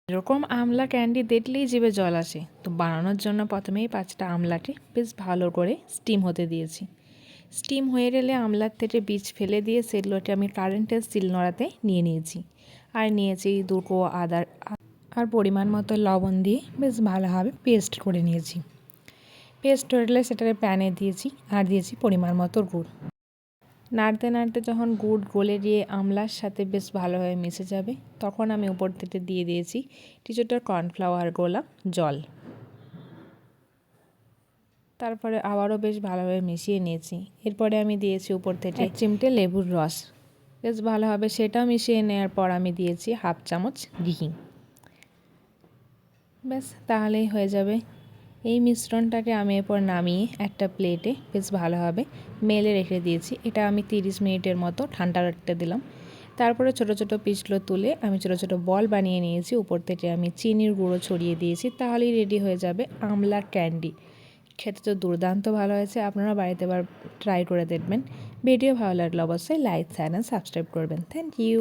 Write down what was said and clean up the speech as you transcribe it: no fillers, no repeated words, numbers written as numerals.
এরকম আমলা ক্যান্ডি দেখলেই জিভে জল আসে। তো বানানোর জন্য প্রথমেই 5টা আমলাকে বেশ ভালো করে স্টিম হতে দিয়েছি। স্টিম হয়ে গেলে আমলার থেকে বীজ ফেলে দিয়ে সেগুলোকে আমি কারেন্টের শিলনোড়াতে নিয়ে নিয়েছি। আর নিয়েছি 2 কোয়া আদা আর পরিমাণ মতো লবণ দিয়ে বেশ ভালোভাবে পেস্ট করে নিয়েছি। পেস্ট হয়ে গেলে সেটাকে প্যানে দিয়েছি আর দিয়েছি পরিমাণ মতো গুড়। নাড়তে নাড়তে যখন গুড় গলে গিয়ে আমলার সাথে বেশ ভালোভাবে মিশে যাবে, তখন আমি উপর থেকে দিয়ে দিয়েছি কিছুটা কর্নফ্লাওয়ার গোলা জল। তারপরে আবারও বেশ ভালোভাবে মিশিয়ে নিয়েছি। এরপরে আমি দিয়েছি উপর থেকে 1 চিমটে লেবুর রস। বেশ ভালোভাবে সেটাও মিশিয়ে নেওয়ার পর আমি দিয়েছি 1/2 চামচ ঘি। ব্যাস তাহলেই হয়ে যাবে। এই মিশ্রণটাকে আমি এরপর নামিয়ে একটা প্লেটে বেশ ভালোভাবে মেলে রেখে দিয়েছি। এটা আমি 30 মিনিটের মতো ঠান্ডা রাখতে দিলাম। তারপরে ছোট ছোট পিসগুলো তুলে আমি ছোট ছোট বল বানিয়ে নিয়েছি। উপর থেকে আমি চিনির গুঁড়ো ছড়িয়ে দিয়েছি। তাহলেই রেডি হয়ে যাবে আমলা ক্যান্ডি। খেতে তো দুর্দান্ত ভালো হয়েছে। আপনারা বাড়িতে এবার ট্রাই করে দেখবেন। ভিডিও ভালো লাগলে অবশ্যই লাইক, শেয়ার এন্ড সাবস্ক্রাইব করবেন। Thank you.